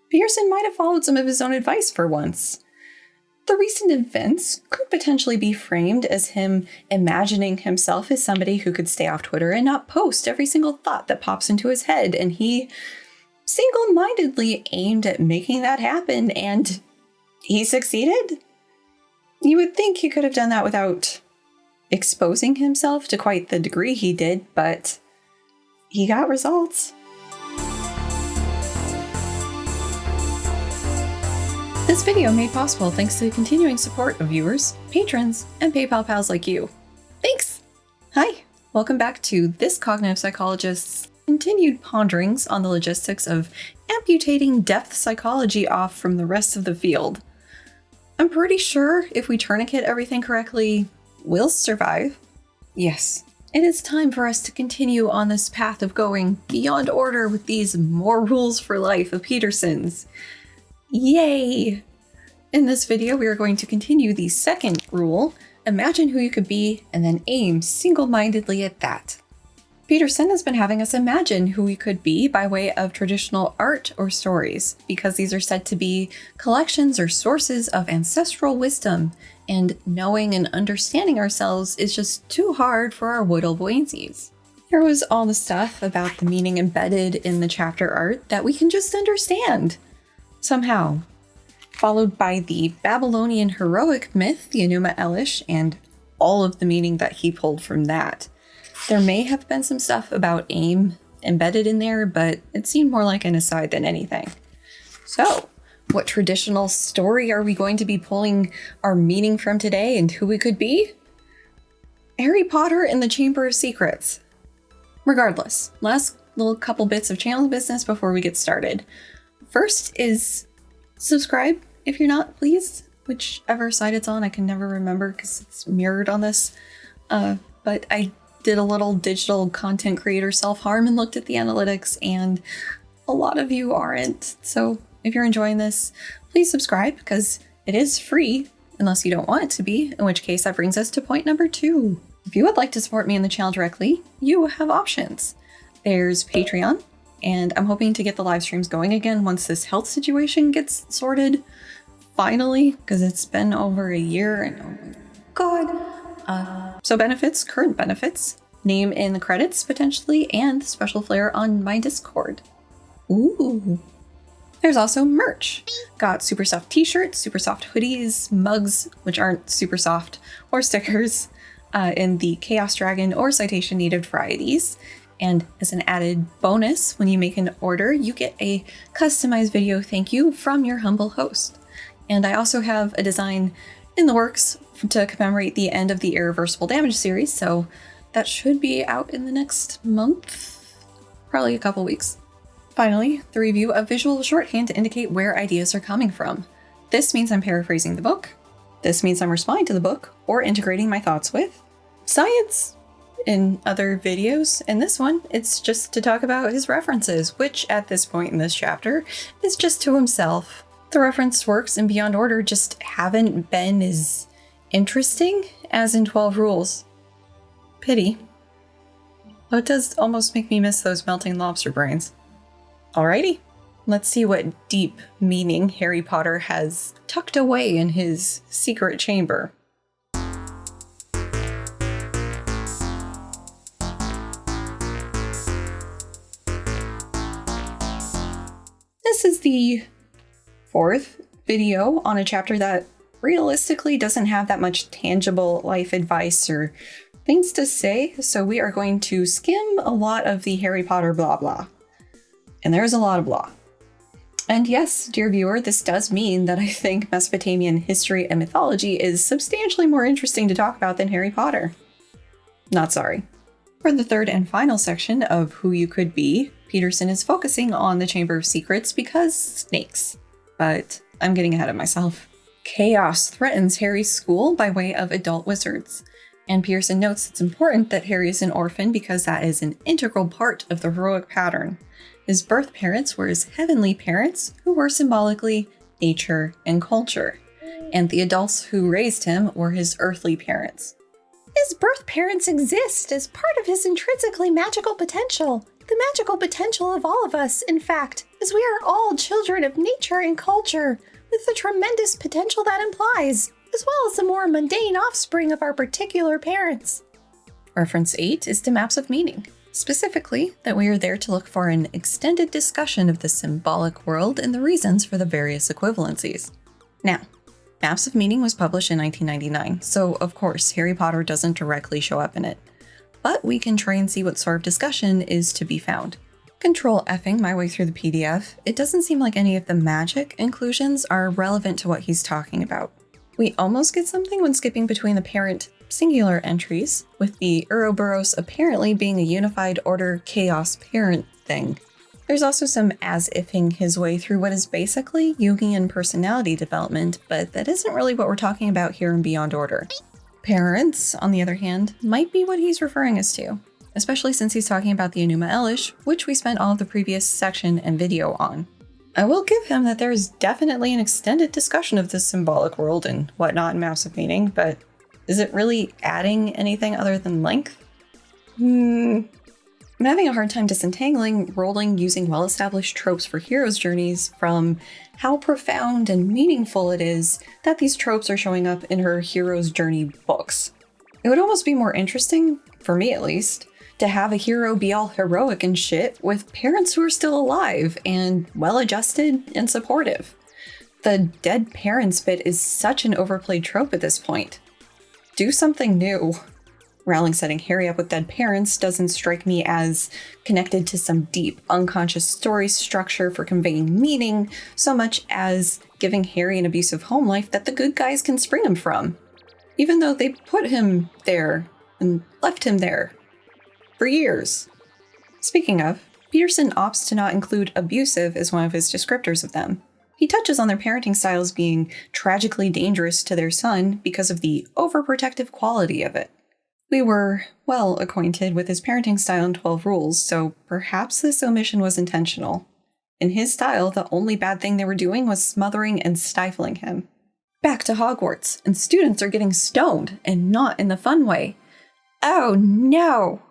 Peterson might have followed some of his own advice for once. The recent events could potentially be framed as him imagining himself as somebody who could stay off Twitter and not post every single thought that pops into his head, and he single-mindedly aimed at making that happen, and he succeeded. You would think he could have done that without exposing himself to quite the degree he did, but he got results. This video made possible thanks to the continuing support of viewers, patrons, and PayPal pals like you. Thanks! Hi, welcome back to this cognitive psychologist's continued ponderings on the logistics of amputating depth psychology off from the rest of the field. I'm pretty sure if we tourniquet everything correctly, we'll survive. Yes, it is time for us to continue on this path of going beyond order with these more rules for life of Peterson's. Yay! In this video, we are going to continue the second rule, imagine who you could be and then aim single-mindedly at that. Peterson has been having us imagine who we could be by way of traditional art or stories, because these are said to be collections or sources of ancestral wisdom, and knowing and understanding ourselves is just too hard for our woodle buoyancies. There was all the stuff about the meaning embedded in the chapter art that we can just understand somehow, followed by the Babylonian heroic myth, the Enuma Elish, and all of the meaning that he pulled from that. There may have been some stuff about aim embedded in there, but it seemed more like an aside than anything. So, what traditional story are we going to be pulling our meaning from today and who we could be? Harry Potter and the Chamber of Secrets. Regardless, last little couple bits of channel business before we get started. First is subscribe if you're not, please. Whichever side it's on, I can never remember because it's mirrored on this. But I did a little digital content creator self-harm and looked at the analytics, and a lot of you aren't. So if you're enjoying this, please subscribe because it is free unless you don't want it to be, in which case that brings us to point number 2. If you would like to support me in the channel directly, you have options. There's Patreon, and I'm hoping to get the live streams going again once this health situation gets sorted. Finally, because it's been over a year and oh my god. So benefits, current benefits, name in the credits potentially, and special flair on my Discord. Ooh. There's also merch. Got super soft t-shirts, super soft hoodies, mugs, which aren't super soft, or stickers in the Chaos Dragon or Citation Needed varieties. And as an added bonus, when you make an order, you get a customized video thank you from your humble host. And I also have a design in the works to commemorate the end of the Irreversible Damage series, so that should be out in the next month, probably a couple weeks. Finally, the review of visual shorthand to indicate where ideas are coming from. This means I'm paraphrasing the book. This means I'm responding to the book or integrating my thoughts with science in other videos. In this one, it's just to talk about his references, which at this point in this chapter is just to himself. The reference works in Beyond Order just haven't been as interesting as in 12 Rules. Pity. Though it does almost make me miss those melting lobster brains. Alrighty, let's see what deep meaning Harry Potter has tucked away in his secret chamber. This is the 4th video on a chapter that realistically doesn't have that much tangible life advice or things to say, so we are going to skim a lot of the Harry Potter blah blah. And there's a lot of blah. And yes, dear viewer, this does mean that I think Mesopotamian history and mythology is substantially more interesting to talk about than Harry Potter. Not sorry. For the third and final section of Who You Could Be, Peterson is focusing on the Chamber of Secrets because snakes. But I'm getting ahead of myself. Chaos threatens Harry's school by way of adult wizards. And Peterson notes it's important that Harry is an orphan because that is an integral part of the heroic pattern. His birth parents were his heavenly parents, who were symbolically nature and culture. And the adults who raised him were his earthly parents. His birth parents exist as part of his intrinsically magical potential. The magical potential of all of us, in fact, as we are all children of nature and culture, with the tremendous potential that implies, as well as the more mundane offspring of our particular parents. Reference 8 is to maps of meaning, specifically that we are there to look for an extended discussion of the symbolic world and the reasons for the various equivalencies. Now, Maps of Meaning was published in 1999, so of course Harry Potter doesn't directly show up in it. But we can try and see what sort of discussion is to be found. Control F'ing my way through the PDF, it doesn't seem like any of the magic inclusions are relevant to what he's talking about. We almost get something when skipping between the parent singular entries, with the Ouroboros apparently being a unified order chaos parent thing. There's also some as-ifing his way through what is basically Jungian personality development, but that isn't really what we're talking about here in Beyond Order. Parents, on the other hand, might be what he's referring us to, especially since he's talking about the Enuma Elish, which we spent all of the previous section and video on. I will give him that there is definitely an extended discussion of this symbolic world and whatnot in Maps of Meaning, but is it really adding anything other than length? I'm having a hard time disentangling Rowling using well-established tropes for heroes' journeys from how profound and meaningful it is that these tropes are showing up in her hero's journey books. It would almost be more interesting, for me at least, to have a hero be all heroic and shit with parents who are still alive and well-adjusted and supportive. The dead parents bit is such an overplayed trope at this point. Do something new. Rowling setting Harry up with dead parents doesn't strike me as connected to some deep, unconscious story structure for conveying meaning, so much as giving Harry an abusive home life that the good guys can spring him from. Even though they put him there and left him there for years. Speaking of, Peterson opts to not include abusive as one of his descriptors of them. He touches on their parenting styles being tragically dangerous to their son because of the overprotective quality of it. We were well acquainted with his parenting style in 12 Rules, so perhaps this omission was intentional. In his style, the only bad thing they were doing was smothering and stifling him. Back to Hogwarts, and students are getting stoned, and not in the fun way. Oh no!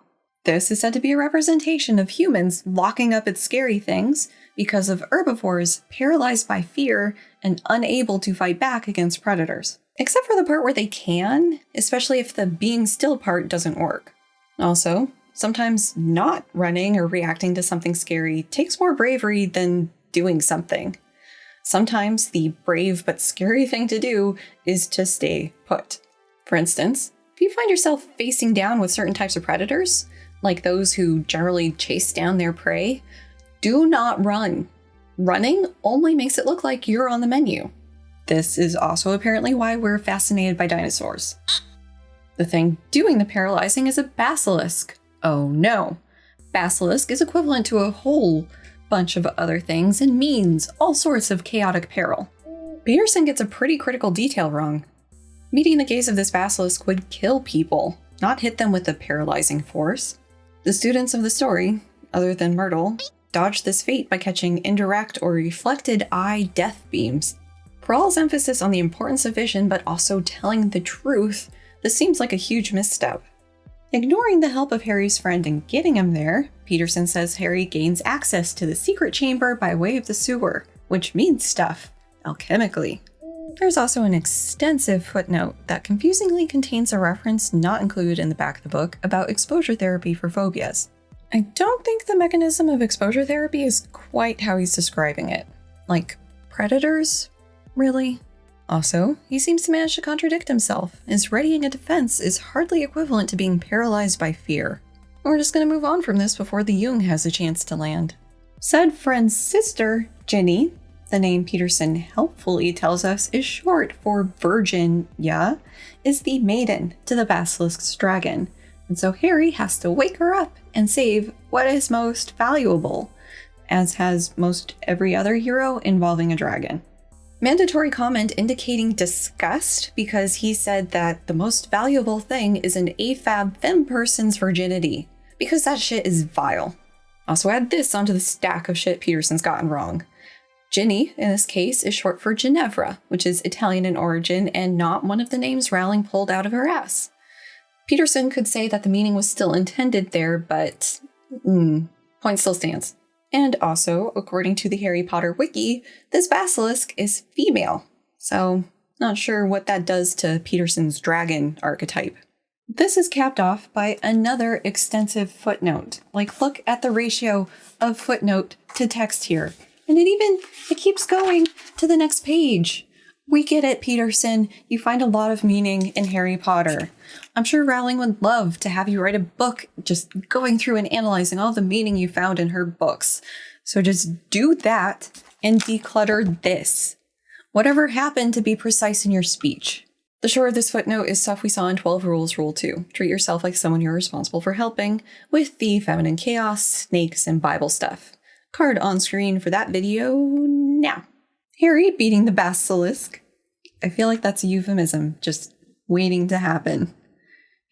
This is said to be a representation of humans locking up at scary things because of herbivores paralyzed by fear and unable to fight back against predators. Except for the part where they can, especially if the being still part doesn't work. Also, sometimes not running or reacting to something scary takes more bravery than doing something. Sometimes the brave but scary thing to do is to stay put. For instance, if you find yourself facing down with certain types of predators, like those who generally chase down their prey, do not run. Running only makes it look like you're on the menu. This is also apparently why we're fascinated by dinosaurs. The thing doing the paralyzing is a basilisk. Oh no. Basilisk is equivalent to a whole bunch of other things and means all sorts of chaotic peril. Peterson gets a pretty critical detail wrong. Meeting the gaze of this basilisk would kill people, not hit them with a paralyzing force. The students of the story, other than Myrtle, dodge this fate by catching indirect or reflected eye death beams. For all's emphasis on the importance of vision, but also telling the truth, this seems like a huge misstep. Ignoring the help of Harry's friend and getting him there, Peterson says Harry gains access to the secret chamber by way of the sewer, which means stuff, alchemically. There's also an extensive footnote that confusingly contains a reference not included in the back of the book about exposure therapy for phobias. I don't think the mechanism of exposure therapy is quite how he's describing it. Like, predators? Really? Also, he seems to manage to contradict himself, as readying a defense is hardly equivalent to being paralyzed by fear. We're just gonna move on from this before the Jung has a chance to land. Said friend's sister, Ginny, the name Peterson helpfully tells us is short for virgin, is the maiden to the basilisk's dragon, and so Harry has to wake her up and save what is most valuable, as has most every other hero involving a dragon. Mandatory comment indicating disgust because he said that the most valuable thing is an AFAB femme person's virginity, because that shit is vile. Also add this onto the stack of shit Peterson's gotten wrong. Ginny, in this case, is short for Ginevra, which is Italian in origin and not one of the names Rowling pulled out of her ass. Peterson could say that the meaning was still intended there, but point still stands. And also, according to the Harry Potter wiki, this basilisk is female. So, not sure what that does to Peterson's dragon archetype. This is capped off by another extensive footnote. Like, look at the ratio of footnote to text here. And it keeps going to the next page. We get it, Peterson. You find a lot of meaning in Harry Potter. I'm sure Rowling would love to have you write a book just going through and analyzing all the meaning you found in her books. So just do that and declutter this. Whatever happened to be precise in your speech. The short of this footnote is stuff we saw in 12 Rules Rule 2. Treat yourself like someone you're responsible for helping with the feminine chaos, snakes, and Bible stuff. Card on screen for that video now. Harry beating the basilisk. I feel like that's a euphemism, just waiting to happen.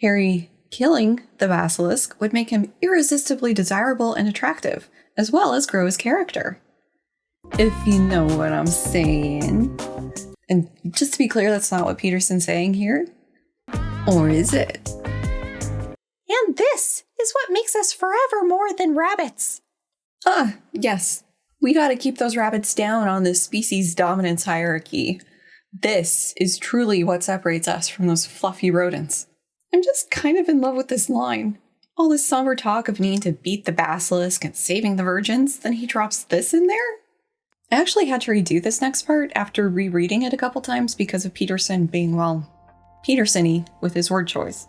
Harry killing the basilisk would make him irresistibly desirable and attractive, as well as grow his character. If you know what I'm saying. And just to be clear, that's not what Peterson's saying here. Or is it? And this is what makes us forever more than rabbits. Yes. We gotta keep those rabbits down on the species dominance hierarchy. This is truly what separates us from those fluffy rodents. I'm just kind of in love with this line. All this somber talk of needing to beat the basilisk and saving the virgins, then he drops this in there? I actually had to redo this next part after rereading it a couple times because of Peterson being, well, Peterson-y with his word choice.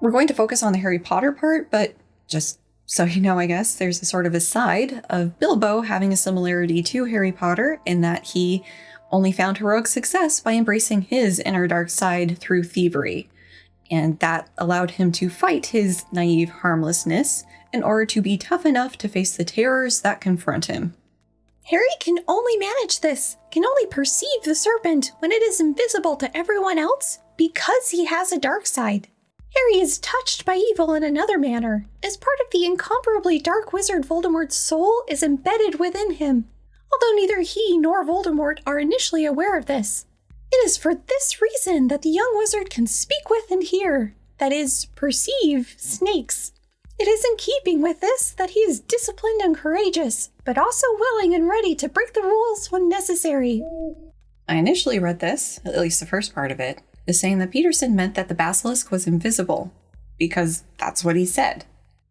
We're going to focus on the Harry Potter part, but just so you know, I guess, there's a sort of aside of Bilbo having a similarity to Harry Potter in that he only found heroic success by embracing his inner dark side through thievery. And that allowed him to fight his naive harmlessness in order to be tough enough to face the terrors that confront him. Harry can only manage this, can only perceive the serpent when it is invisible to everyone else because he has a dark side. Harry is touched by evil in another manner, as part of the incomparably dark wizard Voldemort's soul is embedded within him, although neither he nor Voldemort are initially aware of this. It is for this reason that the young wizard can speak with and hear, that is, perceive, snakes. It is in keeping with this that he is disciplined and courageous, but also willing and ready to break the rules when necessary. I initially read this, at least the first part of it, as saying that Peterson meant that the basilisk was invisible, because that's what he said.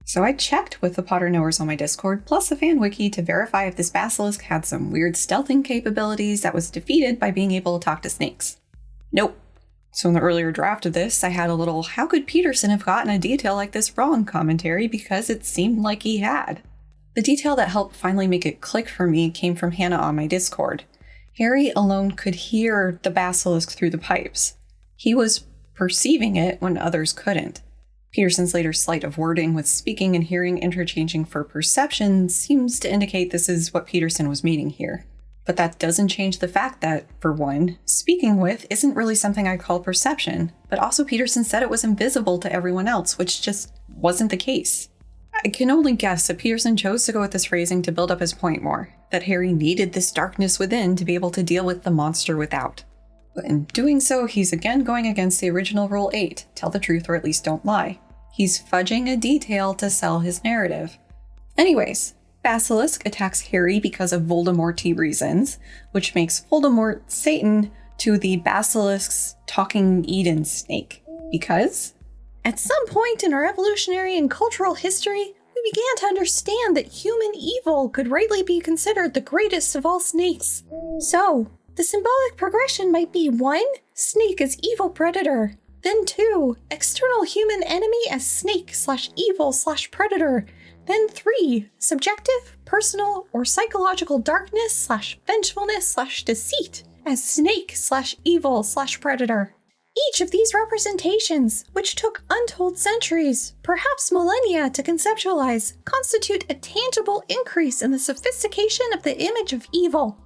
So I checked with the Potter knowers on my Discord, plus a fan wiki, to verify if this basilisk had some weird stealthing capabilities that was defeated by being able to talk to snakes. Nope. So in the earlier draft of this, I had a little, how could Peterson have gotten a detail like this wrong commentary, because it seemed like he had. The detail that helped finally make it click for me came from Hannah on my Discord. Harry alone could hear the basilisk through the pipes. He was perceiving it when others couldn't. Peterson's later sleight of wording with speaking and hearing interchanging for perception seems to indicate this is what Peterson was meaning here. But that doesn't change the fact that, for one, speaking with isn't really something I call perception, but also Peterson said it was invisible to everyone else, which just wasn't the case. I can only guess that Peterson chose to go with this phrasing to build up his point more, that Harry needed this darkness within to be able to deal with the monster without. But in doing so, he's again going against the original Rule 8, tell the truth or at least don't lie. He's fudging a detail to sell his narrative. Anyways, Basilisk attacks Harry because of Voldemort-y reasons, which makes Voldemort Satan to the Basilisk's talking Eden snake. Because at some point in our evolutionary and cultural history, we began to understand that human evil could rightly be considered the greatest of all snakes. So, the symbolic progression might be 1. Snake as evil predator. Then 2. External human enemy as snake/evil/predator. Then 3. Subjective, personal, or psychological darkness/vengefulness/deceit as snake/evil/predator. Each of these representations, which took untold centuries, perhaps millennia to conceptualize, constitute a tangible increase in the sophistication of the image of evil.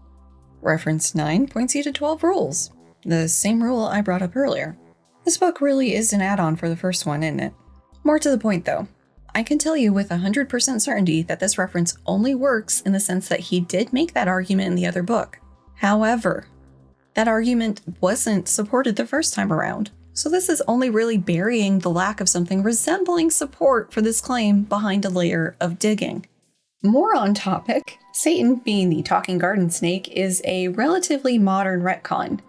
Reference 9 points you to 12 rules, the same rule I brought up earlier. This book really is an add-on for the first one, isn't it? More to the point though, I can tell you with 100% certainty that this reference only works in the sense that he did make that argument in the other book. However, that argument wasn't supported the first time around, so this is only really burying the lack of something resembling support for this claim behind a layer of digging. More on topic, Satan being the talking garden snake is a relatively modern retcon,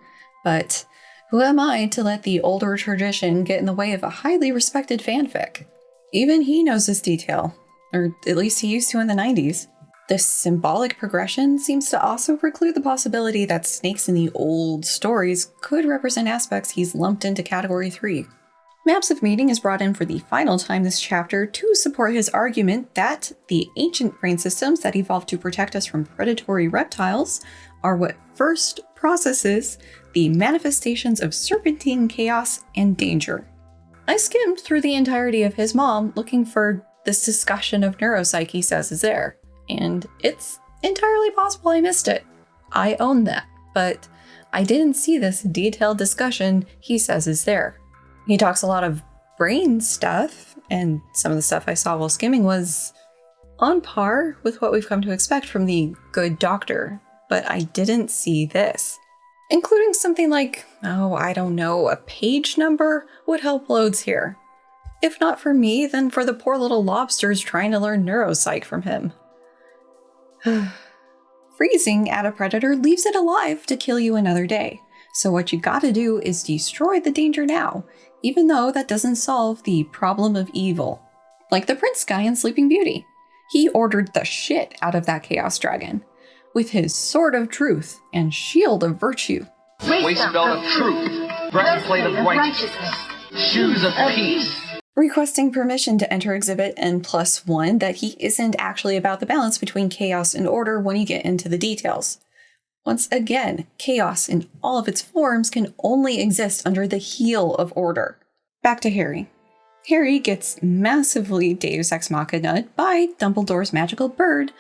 but who am I to let the older tradition get in the way of a highly respected fanfic? Even he knows this detail, or at least he used to in the 90s. This symbolic progression seems to also preclude the possibility that snakes in the old stories could represent aspects he's lumped into Category 3. Maps of Meaning is brought in for the final time this chapter to support his argument that the ancient brain systems that evolved to protect us from predatory reptiles are what first processes the manifestations of serpentine chaos and danger. I skimmed through the entirety of his mom looking for this discussion of neuropsych he says is there, and it's entirely possible I missed it. I own that, but I didn't see this detailed discussion he says is there. He talks a lot of brain stuff, and some of the stuff I saw while skimming was on par with what we've come to expect from the good doctor, but I didn't see this. Including something like, a page number would help loads here. If not for me, then for the poor little lobsters trying to learn neuropsych from him. Freezing at a predator leaves it alive to kill you another day. So what you gotta do is destroy the danger now, even though that doesn't solve the problem of evil. Like the prince guy in Sleeping Beauty. He ordered the shit out of that chaos dragon, with his sword of truth and shield of virtue. Waistbelt of truth, breastplate of righteousness, shoes of peace. Requesting permission to enter exhibit N+1 that he isn't actually about the balance between chaos and order when you get into the details. Once again, chaos in all of its forms can only exist under the heel of order. Back to Harry. Harry gets massively Deus Ex Machina'd by Dumbledore's magical bird,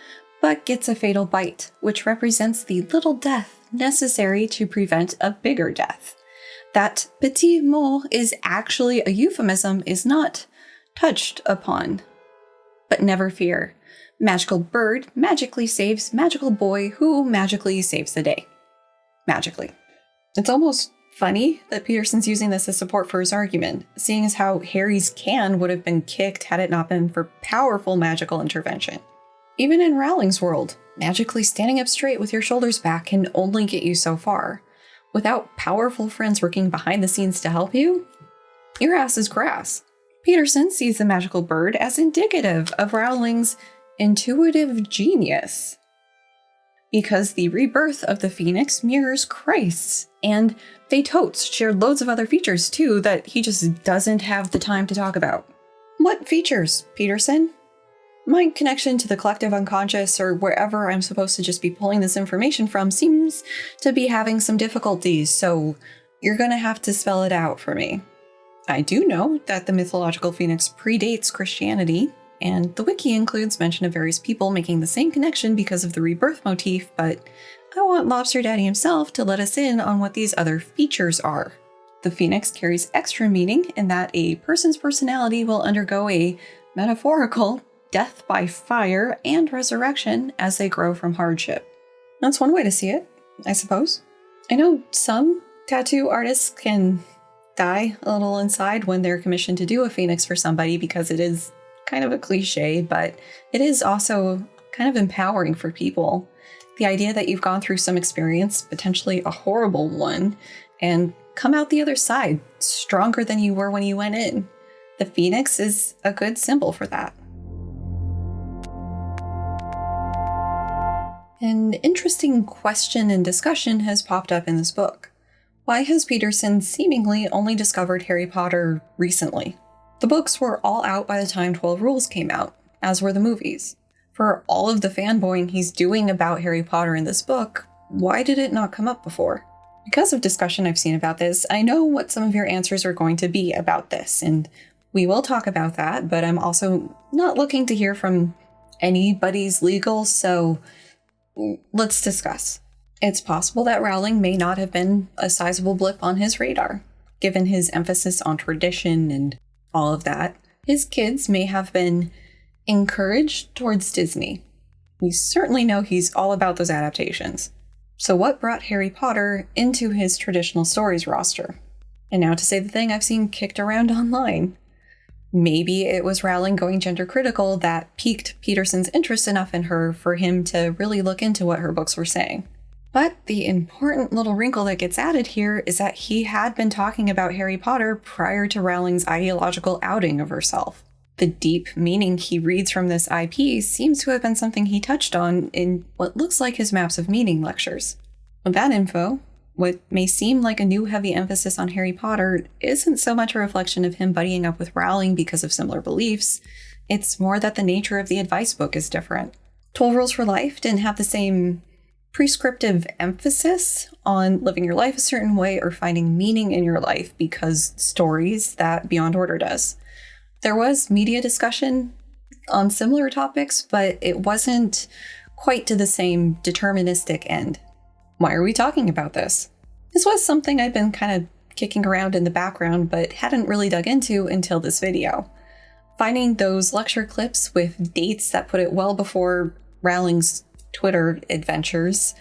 but gets a fatal bite, which represents the little death necessary to prevent a bigger death. That petit mot is actually a euphemism is not touched upon. But never fear. Magical bird magically saves magical boy who magically saves the day. Magically. It's almost funny that Peterson's using this as support for his argument, seeing as how Harry's can would have been kicked had it not been for powerful magical intervention. Even in Rowling's world, magically standing up straight with your shoulders back can only get you so far. Without powerful friends working behind the scenes to help you, your ass is grass. Peterson sees the magical bird as indicative of Rowling's intuitive genius, because the rebirth of the Phoenix mirrors Christ's, and they totes share loads of other features too that he just doesn't have the time to talk about. What features, Peterson? My connection to the collective unconscious, or wherever I'm supposed to just be pulling this information from, seems to be having some difficulties, so you're gonna have to spell it out for me. I do know that the mythological Phoenix predates Christianity, and the wiki includes mention of various people making the same connection because of the rebirth motif, but I want Lobster Daddy himself to let us in on what these other features are. The Phoenix carries extra meaning in that a person's personality will undergo a metaphorical death by fire and resurrection as they grow from hardship. That's one way to see it, I suppose. I know some tattoo artists can die a little inside when they're commissioned to do a Phoenix for somebody because it is kind of a cliche, but it is also kind of empowering for people. The idea that you've gone through some experience, potentially a horrible one, and come out the other side stronger than you were when you went in. The Phoenix is a good symbol for that. An interesting question and discussion has popped up in this book. Why has Peterson seemingly only discovered Harry Potter recently? The books were all out by the time 12 Rules came out, as were the movies. For all of the fanboying he's doing about Harry Potter in this book, why did it not come up before? Because of discussion I've seen about this, I know what some of your answers are going to be about this, and we will talk about that, but I'm also not looking to hear from anybody's legal, so let's discuss. It's possible that Rowling may not have been a sizable blip on his radar, given his emphasis on tradition and all of that. His kids may have been encouraged towards Disney. We certainly know he's all about those adaptations. So what brought Harry Potter into his traditional stories roster? And now to say the thing I've seen kicked around online. Maybe it was Rowling going gender critical that piqued Peterson's interest enough in her for him to really look into what her books were saying. But the important little wrinkle that gets added here is that he had been talking about Harry Potter prior to Rowling's ideological outing of herself. The deep meaning he reads from this IP seems to have been something he touched on in what looks like his Maps of Meaning lectures. With that info, what may seem like a new heavy emphasis on Harry Potter isn't so much a reflection of him buddying up with Rowling because of similar beliefs. It's more that the nature of the advice book is different. 12 Rules for Life didn't have the same prescriptive emphasis on living your life a certain way or finding meaning in your life because stories that Beyond Order does. There was media discussion on similar topics, but it wasn't quite to the same deterministic end. Why are we talking about this? This was something I'd been kind of kicking around in the background, but hadn't really dug into until this video. Finding those lecture clips with dates that put it well before Rowling's Twitter adventures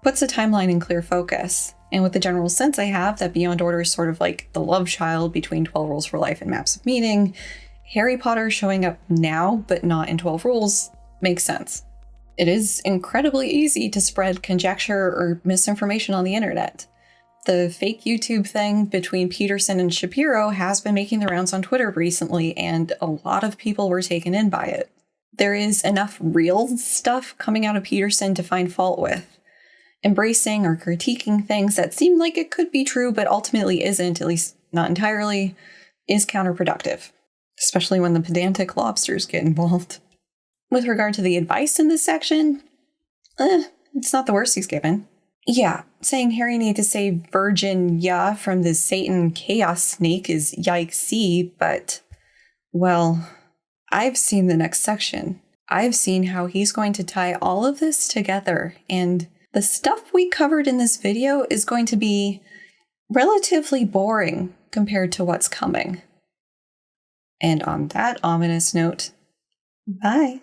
puts a timeline in clear focus. And with the general sense I have that Beyond Order is sort of like the love child between 12 Rules for Life and Maps of Meaning, Harry Potter showing up now but not in 12 Rules makes sense. It is incredibly easy to spread conjecture or misinformation on the internet. The fake YouTube thing between Peterson and Shapiro has been making the rounds on Twitter recently, and a lot of people were taken in by it. There is enough real stuff coming out of Peterson to find fault with. Embracing or critiquing things that seem like it could be true but ultimately isn't, at least not entirely, is counterproductive, especially when the pedantic lobsters get involved. With regard to the advice in this section, it's not the worst he's given. Yeah, saying Harry needed to save Virginia from the Satan chaos snake is yikesy, but, well, I've seen the next section. I've seen how he's going to tie all of this together, and the stuff we covered in this video is going to be relatively boring compared to what's coming. And on that ominous note, bye.